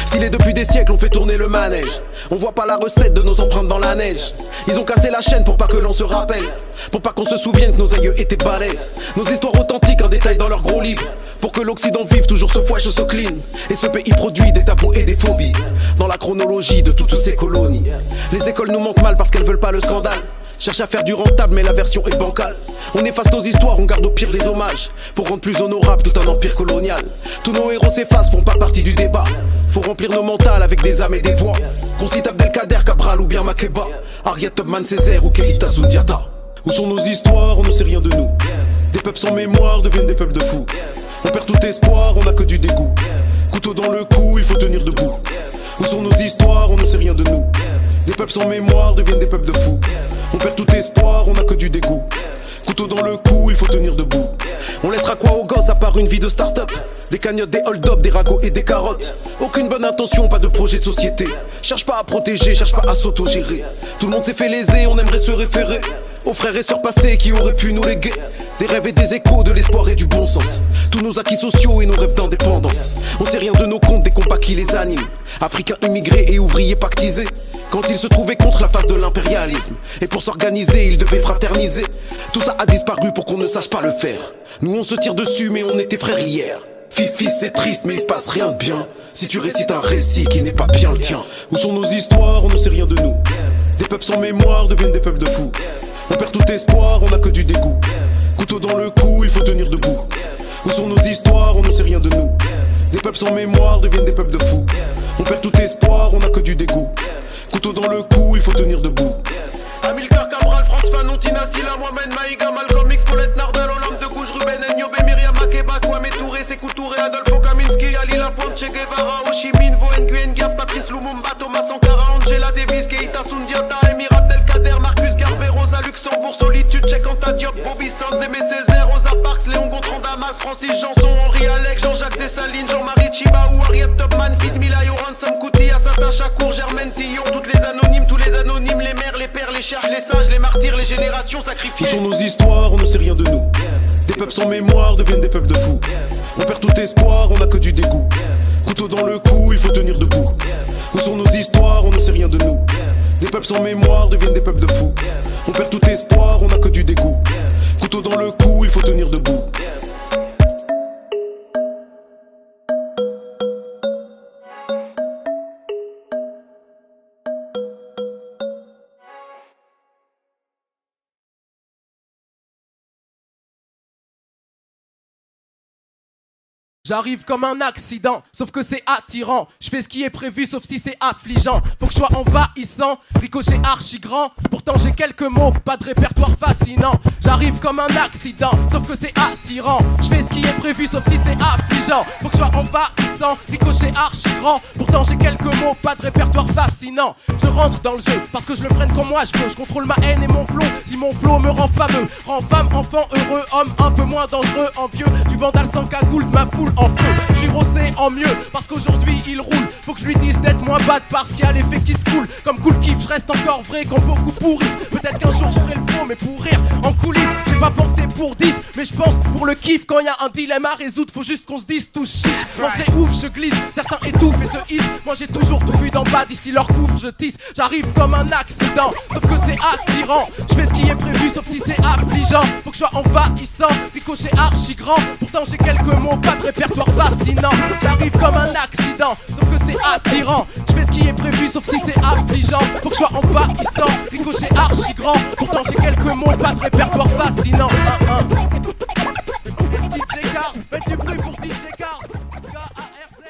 S'il est depuis des siècles, on fait tourner le manège. On voit pas la recette de nos empreintes dans la neige. Ils ont cassé la chaîne pour pas que l'on se rappelle. Pour pas qu'on se souvienne que nos aïeux étaient balèzes. Nos histoires authentiques en détail dans leurs gros livres. Pour que l'Occident vive toujours ce fouet, se clean. Et ce pays produit des tabous et des phobies. Dans la chronologie de toutes ces colonies. Les écoles nous manquent mal parce qu'elles veulent pas le scandale. Cherche à faire du rentable mais la version est bancale. On efface nos histoires, on garde au pire des hommages. Pour rendre plus honorable tout un empire colonial. Tous nos héros s'effacent, font pas partie du débat. Faut remplir nos mentales avec des âmes et des voix. Qu'on cite Abdelkader, Cabral ou bien Makeba, Harriet Tubman, Césaire ou Keïta Sundiata. Où sont nos histoires, on ne sait rien de nous. Des peuples sans mémoire deviennent des peuples de fous. On perd tout espoir, on n'a que du dégoût. Couteau dans le cou, il faut tenir debout. Où sont nos histoires, on ne sait rien de nous. Des peuples sans mémoire deviennent des peuples de fous. On perd tout espoir, on n'a que du dégoût. Couteau dans le cou, il faut tenir debout. On laissera quoi aux gosses à part une vie de start-up? Des cagnottes, des hold-up, des ragots et des carottes. Aucune bonne intention, pas de projet de société. Cherche pas à protéger, cherche pas à s'autogérer. Tout le monde s'est fait léser, on aimerait se référer aux frères et sœurs passés qui auraient pu nous léguer des rêves et des échos, de l'espoir et du bon sens. Tous nos acquis sociaux et nos rêves d'indépendance. On sait rien de nos comptes, des combats qui les animent. Africains immigrés et ouvriers pactisés. Quand ils se trouvaient contre la face de l'impérialisme. Et pour s'organiser, ils devaient fraterniser. Tout ça a disparu pour qu'on ne sache pas le faire. Nous on se tire dessus mais on était frères hier. Fifi c'est triste mais il se passe rien de bien. Si tu récites un récit qui n'est pas bien le tien. Où sont nos histoires, on ne sait rien de nous. Des peuples sans mémoire deviennent des peuples de fous. On perd tout espoir, on n'a que du dégoût. Couteau dans le cou, il faut tenir debout. Où sont nos histoires, on ne sait rien de nous. Des peuples sans mémoire deviennent des peuples de fous. On perd tout espoir, on n'a que du dégoût. Couteau dans le cou, il faut tenir debout. Amilcar Cabral, France Fanon, Tina Silla, Mohamed Maïga, Malcolm X, Paulette Nardal, Olympe de Gouges, Ruben Niobe, Myriam Makeba, Kwame Che Guevara, Ho Chi Minh, Vo Nguyen, Gap, Patrice Lumumba, Thomas Sankara, Angela Davis, Keita Sundiata, Emir Abdelkader, Marcus Garvey, Rosa Luxembourg, Solitude, Cheikh Anta Diop, Bobby Sands, Aimé Césaire, Rosa Parks, Léon Gontran, Damas, Francis Janson, Henri Alec, Jean-Jacques Dessalines, Jean-Marie Chibaou, Harriet Topman, Fid Milayo, Ransom Kouti, Assata Chakour, Germaine Tillon, toutes les anonymes, tous les anonymes, les mères, les pères, les chers, les sages, les martyrs, les générations sacrifiées. Où sont nos histoires, on ne sait rien de nous. Des peuples sans mémoire deviennent des peuples de fous. On perd tout espoir, on n'a que du dégoût. Couteau dans le cou, il faut tenir debout. Où sont nos histoires, on ne sait rien de nous. Des peuples sans mémoire deviennent des peuples de fous. On perd tout espoir, on n'a que du dégoût. Couteau dans le cou, il faut tenir debout. J'arrive comme un accident, sauf que c'est attirant. Je fais ce qui est prévu, sauf si c'est affligeant. Faut que je sois envahissant, ricochet archi grand. Pourtant j'ai quelques mots, pas de répertoire fascinant. J'arrive comme un accident, sauf que c'est attirant. Je fais ce qui est prévu, sauf si c'est affligeant. Faut que je sois envahissant, ricochet archi grand. Pourtant j'ai quelques mots, pas de répertoire fascinant. Je rentre dans le jeu, parce que je le prenne comme moi je veux. Je contrôle ma haine et mon flow, si mon flow me rend fameux. Rend femme, enfant heureux, homme un peu moins dangereux, envieux. Du vandal sans cagoule, de ma foule en feu. Je suis rossé en mieux parce qu'aujourd'hui il roule. Faut que je lui dise d'être moins bad parce qu'il y a l'effet qui se coule. Comme Cool Kiff, je reste encore vrai quand beaucoup pourrissent. Peut-être qu'un jour je ferai le faux mais pour rire en coulisses. J'ai pas pensé pour 10 mais je pense pour le kiff. Quand il y a un dilemme à résoudre faut juste qu'on se dise tout chiche. L'entrée ouf, je glisse, certains étouffent et se hissent. Moi j'ai toujours tout vu d'en bas, d'ici leur couvre je tisse. J'arrive comme un accident, sauf que c'est attirant. Je fais ce qui est prévu sauf si c'est affligeant. Faut que je sois envahissant, ricochet archi grand. Pourtant j'ai quelques mots, pas de répertoire fascinant. J'arrive comme un accident, sauf que c'est attirant. Je fais ce qui est prévu sauf si c'est affligeant. Faut que je sois envahissant, ricochet archi grand. Pourtant j'ai quelques mots, pas de répertoire fascinant. DJ Cars, faites du bruit pour DJ Cars. K-A-R-Z.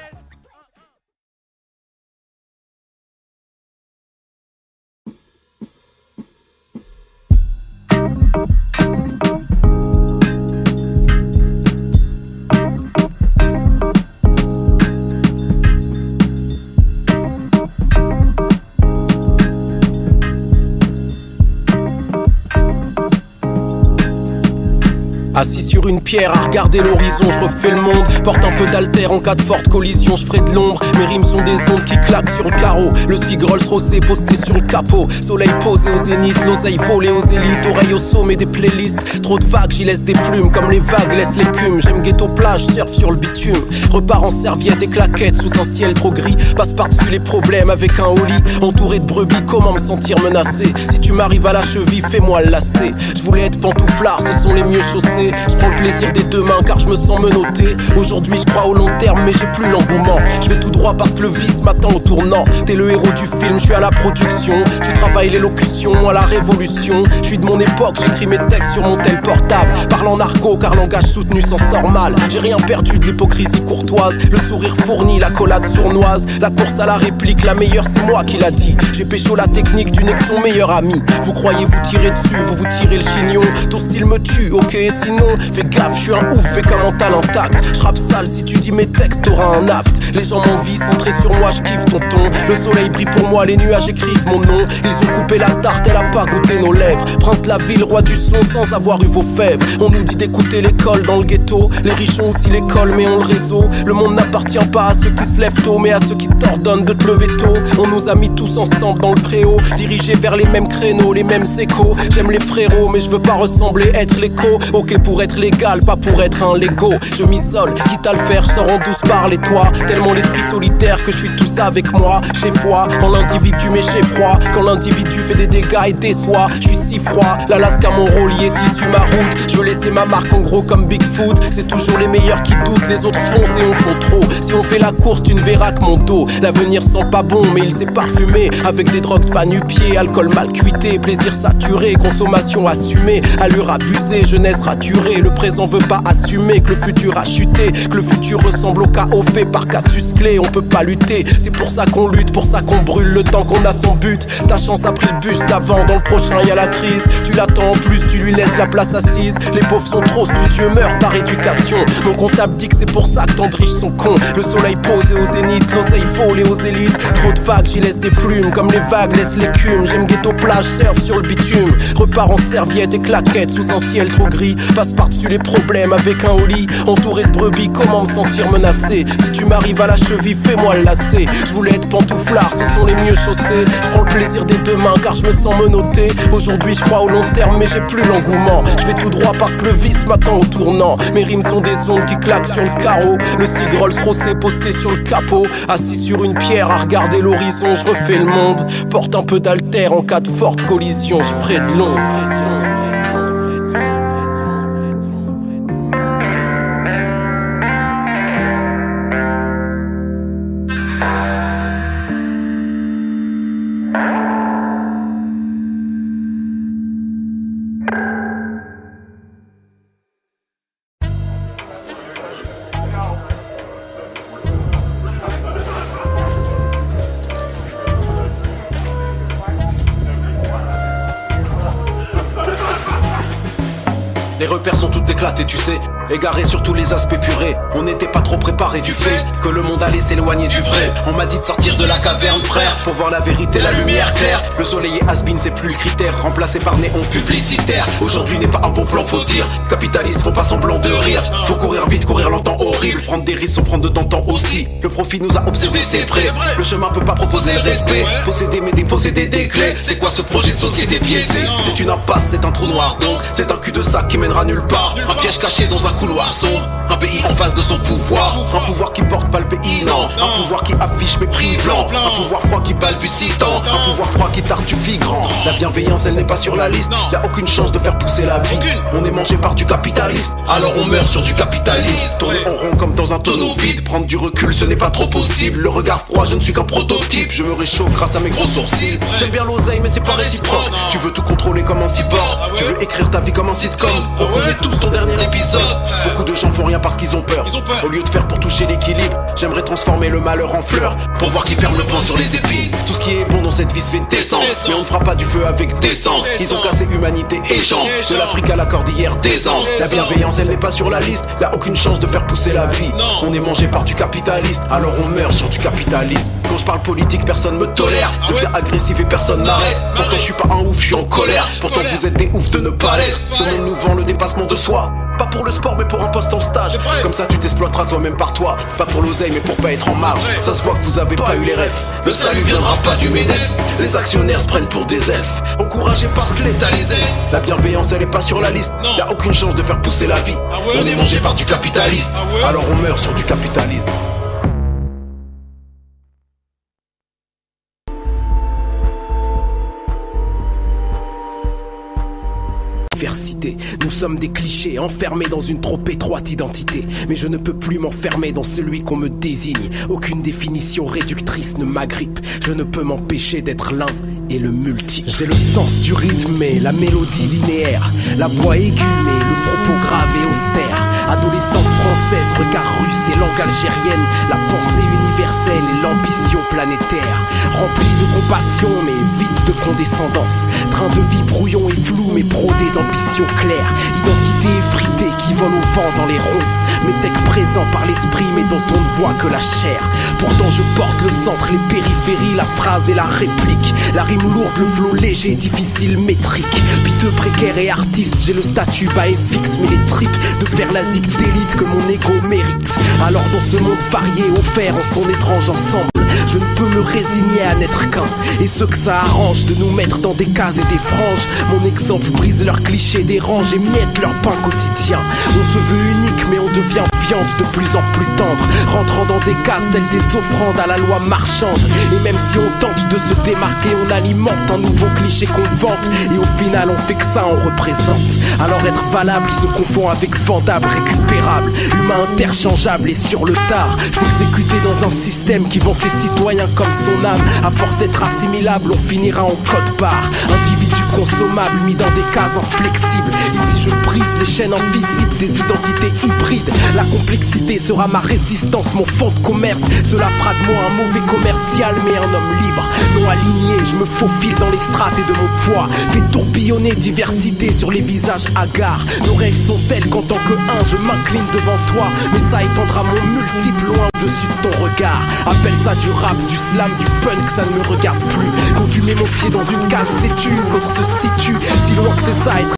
Assis sur une pierre à regarder l'horizon, je refais le monde. Porte un peu d'alter en cas de forte collision, je ferai de l'ombre. Mes rimes sont des ondes qui claquent sur le carreau. Le cig Rolls-Royce posté sur le capot. Soleil posé au zénith, l'oseille volée aux élites. Oreilles au sommet des playlists. Trop de vagues, j'y laisse des plumes. Comme les vagues laissent l'écume. J'aime ghetto plage, surf sur le bitume. Repars en serviette et claquettes sous un ciel trop gris. Passe par-dessus les problèmes avec un holly. Entouré de brebis, comment me sentir menacé? Si tu m'arrives à la cheville, fais-moi le lacet. Je voulais être pantouflard, ce sont les mieux chaussés. Je prends le plaisir des deux mains car je me sens menotté. Aujourd'hui je crois au long terme mais j'ai plus l'engouement. Je vais tout droit parce que le vice m'attend au tournant. T'es le héros du film, je suis à la production. Tu travailles l'élocution, moi la révolution. Je suis de mon époque, j'écris mes textes sur mon tel portable. Parle en argot car langage soutenu s'en sort mal. J'ai rien perdu de l'hypocrisie courtoise. Le sourire fourni, la collade sournoise. La course à la réplique, la meilleure c'est moi qui l'a dit. J'ai pécho la technique, tu n'es que son meilleur ami. Vous croyez vous tirer dessus, vous tirez le chignon. Ton style me tue, ok sinon fais gaffe, je suis un ouf, fais qu'un mental intact. Je rappe sale, si tu dis mes textes, t'auras un aft. Les gens m'envient, centrés sur moi, je kiffe tonton. Le soleil brille pour moi, les nuages écrivent mon nom. Ils ont coupé la tarte, elle a pas goûté nos lèvres. Prince de la ville, roi du son, sans avoir eu vos fèves. On nous dit d'écouter l'école dans le ghetto. Les riches ont aussi l'école, mais on le réseau. Le monde n'appartient pas à ceux qui se lèvent tôt, mais à ceux qui t'ordonnent de te lever tôt. On nous a mis tous ensemble dans le préau, dirigés vers les mêmes créneaux, les mêmes échos. J'aime les frérots, mais je veux pas ressembler, être l'écho. Ok pour être légal, pas pour être un Lego. Je m'isole, quitte à le faire, je sors en douce par les toits. Tellement l'esprit solitaire que je suis tout ça avec moi. Chez foi, en l'individu mais j'ai froid. Quand l'individu fait des dégâts et déçoit, je suis si froid, l'Alaska mon rôle y est issu ma route. Je veux laisser ma marque en gros comme Bigfoot. C'est toujours les meilleurs qui doutent, les autres foncent et on font trop. Si on fait la course tu ne verras que mon dos. L'avenir sent pas bon mais il s'est parfumé. Avec des drogues va-nu-pied, alcool mal cuité. Plaisir saturé, consommation assumée. Allure abusée, jeunesse raturée. Le présent veut pas assumer que le futur a chuté. Que le futur ressemble au chaos fait par Cassius Clay. On peut pas lutter, c'est pour ça qu'on lutte. Pour ça qu'on brûle le temps qu'on a son but. Ta chance a pris le bus d'avant, dans le prochain y'a la crise. Tu l'attends en plus, tu lui laisses la place assise. Les pauvres sont trop studieux, meurent par éducation. Mon comptable dit que c'est pour ça que tant de riches sont cons. Le soleil posé au zénith, l'oseille volé aux élites. Trop de vagues, j'y laisse des plumes, comme les vagues laissent l'écume. J'aime ghetto plage, surf sur le bitume. Repars en serviette et claquettes sous un ciel trop gris. Passe par-dessus les problèmes avec un holly. Entouré de brebis, comment me sentir menacé? Si tu m'arrives à la cheville, fais-moi le lacet. Je voulais être pantouflard, ce sont les mieux chaussés. Je prends le plaisir des deux mains car je me sens menotté. Aujourd'hui je crois au long terme mais j'ai plus l'engouement. Je vais tout droit parce que le vice m'attend au tournant. Mes rimes sont des ondes qui claquent sur le carreau. Le cig Rolls-Royce posté sur le capot. Assis sur une pierre à regarder l'horizon, je refais le monde. Porte un peu d'alter en cas de forte collision, je ferai de l'ombre. Les repères sont toutes éclatées, tu sais, égarés sur tous les aspects purés. On n'était pas trop préparé du fait que le monde allait s'éloigner du vrai. On m'a dit de sortir de la caverne, frère, pour voir la vérité, la lumière claire. Le soleil est has-been, c'est plus le critère, remplacé par néon publicitaire. Aujourd'hui n'est pas un bon plan, faut dire. Capitalistes font pas semblant de rire. Faut courir vite, courir longtemps, horrible. Prendre des risques sans prendre de temps aussi. Le profit nous a observé, c'est vrai. Le chemin peut pas proposer le respect. Posséder mais déposséder des clés. C'est quoi ce projet de société biaisé? C'est une impasse, c'est un trou noir donc. C'est un cul-de-sac qui mènera nulle part. Un piège caché dans un couloir sombre. Un pays en face de son pouvoir. Un pouvoir qui porte pas le pays, non. Un pouvoir qui affiche mépris blanc. Un pouvoir froid qui balbutie tant. Un pouvoir froid qui tartufie grand. La bienveillance elle n'est pas sur la liste. Y'a aucune chance de faire pousser la vie. On est mangé par du capitaliste, alors on meurt sur du capitalisme. Tourner en rond comme dans un tonneau vide. Prendre du recul ce n'est pas trop possible. Le regard froid je ne suis qu'un prototype. Je me réchauffe grâce à mes gros sourcils. J'aime bien l'oseille mais c'est pas réciproque. Tu veux tout contrôler comme un cyborg. Tu veux écrire ta vie comme un sitcom. On connaît tous ton dernier épisode. Beaucoup de gens font rien parce qu'ils ont peur. Au lieu de faire pour toucher l'équilibre, j'aimerais transformer le malheur en fleur. Pour voir qui ferme le poing sur les épines. Tout ce qui est bon dans cette vie se fait descendre. Mais on ne fera pas du feu avec des sangs. Ils ont cassé humanité et gens. De l'Afrique à la cordillère des Andes. La bienveillance elle n'est pas sur la liste. Y'a aucune chance de faire pousser la vie. On est mangé par du capitaliste, alors on meurt sur du capitalisme. Quand je parle politique personne me tolère. Deviens agressif et personne m'arrête. Pourtant je suis pas un ouf, je suis en colère. Pourtant vous êtes des oufs de ne pas l'être. Ce monde nous vend le dépassement de soi. Pas pour le sport mais pour un poste en stage. Comme ça tu t'exploiteras toi-même par toi. Pas pour l'oseille mais pour pas être en marge. Ça se voit que vous avez pas eu les rêves. Le salut viendra pas du MEDEF. Les actionnaires se prennent pour des elfes. Encouragés parce que l'État les aide. La bienveillance elle est pas sur la liste. Y'a aucune chance de faire pousser la vie. On est mangé par du capitaliste, alors on meurt sur du capitalisme. Nous sommes des clichés enfermés dans une trop étroite identité. Mais je ne peux plus m'enfermer dans celui qu'on me désigne. Aucune définition réductrice ne m'agrippe. Je ne peux m'empêcher d'être l'un et le multiple. J'ai le sens du rythme et la mélodie linéaire. La voix aiguë mais le propos grave et austère. Adolescence française, regard russe et langue algérienne. La pensée universelle et l'ambition planétaire. Rempli de compassion mais vide de condescendance. Train de vie brouillon et flou mais brodé d'ambition claire. Identité effritée qui vole au vent dans les ronces. Métèque présent par l'esprit mais dont on ne voit que la chair. Pourtant je porte le centre, les périphéries, la phrase et la réplique. La rime lourde, le flow léger, difficile, métrique. Piteux, précaire et artiste, j'ai le statut bas et fixe. Mais les tripes de faire la zig d'élite que mon ego mérite. Alors dans ce monde varié, offert en son étrange ensemble, je ne peux me résigner à n'être qu'un. Et ceux que ça arrange de nous mettre dans des cases et des franges. Mon exemple brise leurs clichés, dérange et miette leur pain quotidien. On se veut unique mais on devient viande de plus en plus tendre. Rentrant dans des cases telles des offrandes à la loi marchande. Et même si on tente de se démarquer, on alimente un nouveau cliché qu'on vante. Et au final on fait que ça, on représente. Alors être valable se confond avec vendable, récupérable, humain interchangeable et sur le tard. S'exécuter dans un système qui vend ses citoyens comme son âme. À force d'être assimilable, on finira en code-barre. Individu consommable, mis dans des cases inflexibles. Ici je brise les chaînes invisibles des identités hybrides. La complexité sera ma résistance, mon fond de commerce. Cela fera de moi un mauvais commercial mais un homme libre. Non aligné, je me faufile dans les strates et de mon poids fait tourbillonner diversité sur les visages hagards. Nos règles sont telles qu'en tant que un je m'incline devant toi, mais ça étendra mon multiple loin au-dessus de ton regard. Appelle ça du rap, du slam, du punk, ça ne me regarde plus. Quand tu mets mon pied dans une case, sais-tu où l'autre se situe? Si loin que c'est ça, être